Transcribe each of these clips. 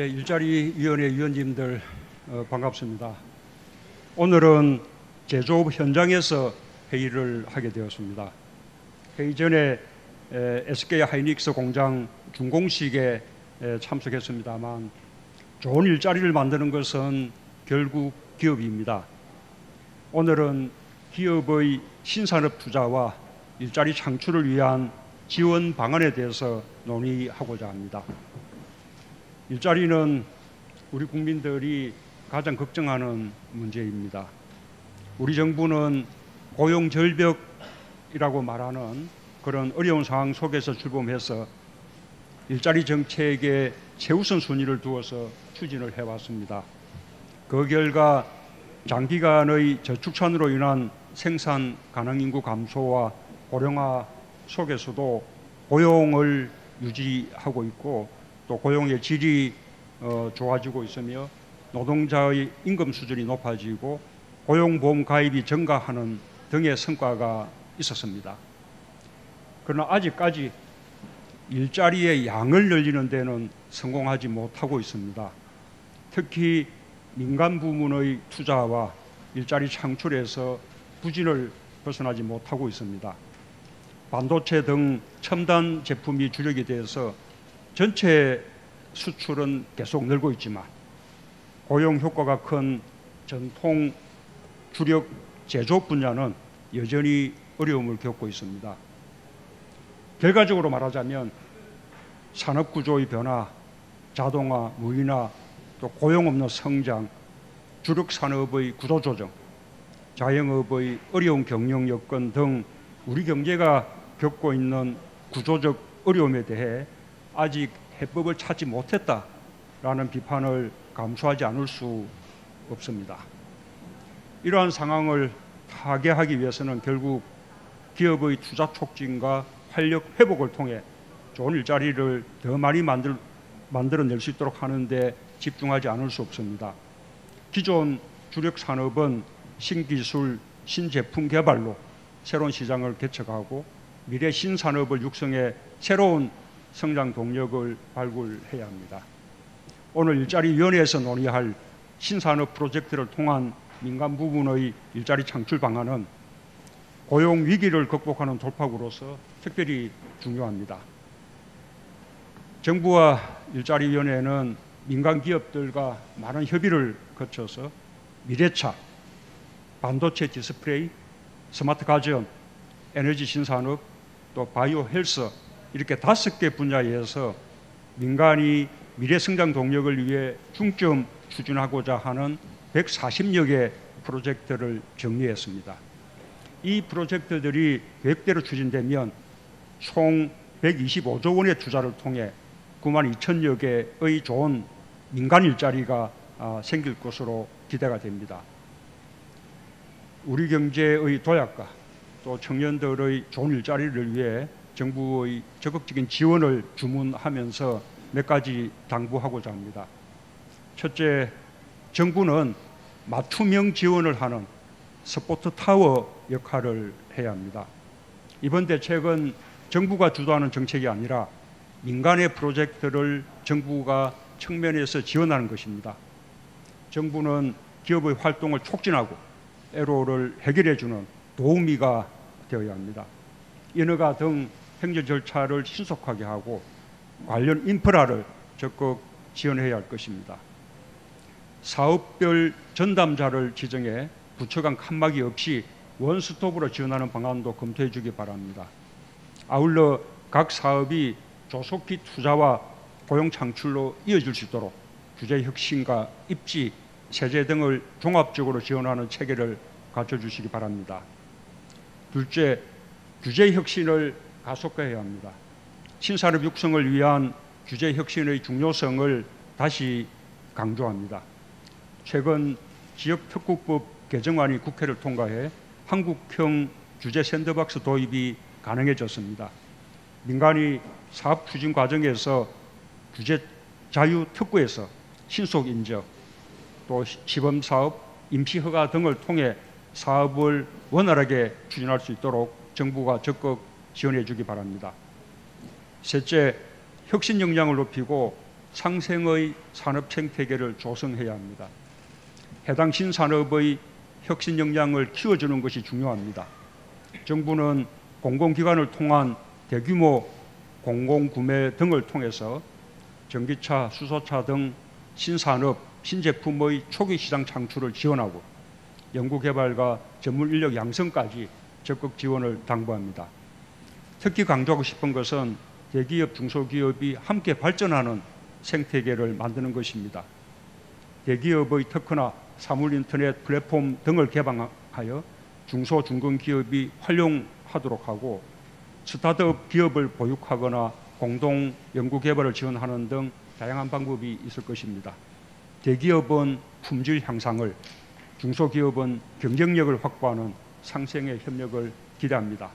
예, 일자리위원회 위원님들 반갑습니다. 오늘은 제조업 현장에서 회의를 하게 되었습니다. 회의 전에 SK 하이닉스 공장 준공식에 참석했습니다만 좋은 일자리를 만드는 것은 결국 기업입니다. 오늘은 기업의 신산업 투자와 일자리 창출을 위한 지원 방안에 대해서 논의하고자 합니다. 일자리는 우리 국민들이 가장 걱정하는 문제입니다. 우리 정부는 고용 절벽이라고 말하는 그런 어려운 상황 속에서 출범해서 일자리 정책에 최우선 순위를 두어서 추진을 해왔습니다. 그 결과 장기간의 저축산으로 인한 생산 가능 인구 감소와 고령화 속에서도 고용을 유지하고 있고 또 고용의 질이 좋아지고 있으며 노동자의 임금 수준이 높아지고 고용보험 가입이 증가하는 등의 성과가 있었습니다. 그러나 아직까지 일자리의 양을 늘리는 데는 성공하지 못하고 있습니다. 특히 민간 부문의 투자와 일자리 창출에서 부진을 벗어나지 못하고 있습니다. 반도체 등 첨단 제품이 주력이 돼서 전체 수출은 계속 늘고 있지만 고용 효과가 큰 전통 주력 제조업 분야는 여전히 어려움을 겪고 있습니다. 결과적으로 말하자면 산업구조의 변화, 자동화, 무인화, 또 고용 없는 성장, 주력 산업의 구조조정, 자영업의 어려운 경영 여건 등 우리 경제가 겪고 있는 구조적 어려움에 대해 아직 해법을 찾지 못했다라는 비판을 감수하지 않을 수 없습니다. 이러한 상황을 타개하기 위해서는 결국 기업의 투자 촉진과 활력 회복을 통해 좋은 일자리를 더 많이 만들어낼 수 있도록 하는 데 집중하지 않을 수 없습니다. 기존 주력 산업은 신기술, 신제품 개발로 새로운 시장을 개척하고 미래 신산업을 육성해 새로운 성장 동력을 발굴해야 합니다. 오늘 일자리위원회에서 논의할 신산업 프로젝트를 통한 민간 부문의 일자리 창출 방안은 고용 위기를 극복하는 돌파구로서 특별히 중요합니다. 정부와 일자리위원회는 민간 기업들과 많은 협의를 거쳐서 미래차, 반도체 디스플레이, 스마트 가전, 에너지 신산업, 또 바이오 헬스 이렇게 5개 분야에서 민간이 미래 성장 동력을 위해 중점 추진하고자 하는 140여 개 프로젝트를 정리했습니다. 이 프로젝트들이 계획대로 추진되면 총 125조 원의 투자를 통해 9만 2천여 개의 좋은 민간 일자리가 생길 것으로 기대가 됩니다. 우리 경제의 도약과 또 청년들의 좋은 일자리를 위해 정부의 적극적인 지원을 주문하면서 몇 가지 당부하고자 합니다. 첫째, 정부는 맞춤형 지원을 하는 서포트 타워 역할을 해야 합니다. 이번 대책은 정부가 주도하는 정책이 아니라 민간의 프로젝트를 정부가 측면에서 지원하는 것입니다. 정부는 기업의 활동을 촉진하고 애로를 해결해주는 도우미가 되어야 합니다. 인허가 등 행정 절차를 신속하게 하고 관련 인프라를 적극 지원해야 할 것입니다. 사업별 전담자를 지정해 부처 간 칸막이 없이 원스톱으로 지원하는 방안도 검토해 주기 바랍니다. 아울러 각 사업이 조속히 투자와 고용 창출로 이어질 수 있도록 규제 혁신과 입지, 세제 등을 종합적으로 지원하는 체계를 갖춰주시기 바랍니다. 둘째, 규제 혁신을 가속화해야 합니다. 신산업 육성을 위한 규제 혁신의 중요성을 다시 강조합니다. 최근 지역특구법 개정안이 국회를 통과해 한국형 규제 샌드박스 도입이 가능해졌습니다. 민간이 사업 추진 과정에서 규제 자유 특구에서 신속 인정, 또 시범사업, 임시허가 등을 통해 사업을 원활하게 추진할 수 있도록 정부가 적극 지원해 주기 바랍니다. 셋째, 혁신 역량을 높이고 상생의 산업 생태계를 조성해야 합니다. 해당 신산업의 혁신 역량을 키워주는 것이 중요합니다. 정부는 공공기관을 통한 대규모 공공구매 등을 통해서 전기차, 수소차 등 신산업, 신제품의 초기 시장 창출을 지원하고 연구개발과 전문인력 양성까지 적극 지원을 당부합니다. 특히 강조하고 싶은 것은 대기업, 중소기업이 함께 발전하는 생태계를 만드는 것입니다. 대기업의 특허나 사물인터넷 플랫폼 등을 개방하여 중소, 중견기업이 활용하도록 하고 스타트업 기업을 보육하거나 공동 연구개발을 지원하는 등 다양한 방법이 있을 것입니다. 대기업은 품질 향상을, 중소기업은 경쟁력을 확보하는 상생의 협력을 기대합니다.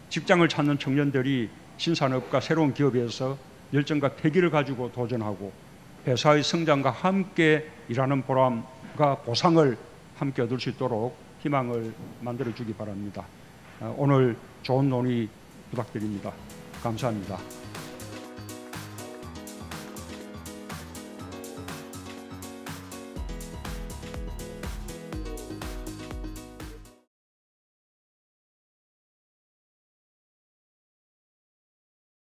직장을 찾는 청년들이 신산업과 새로운 기업에서 열정과 패기를 가지고 도전하고 회사의 성장과 함께 일하는 보람과 보상을 함께 얻을 수 있도록 희망을 만들어주기 바랍니다. 오늘 좋은 논의 부탁드립니다. 감사합니다.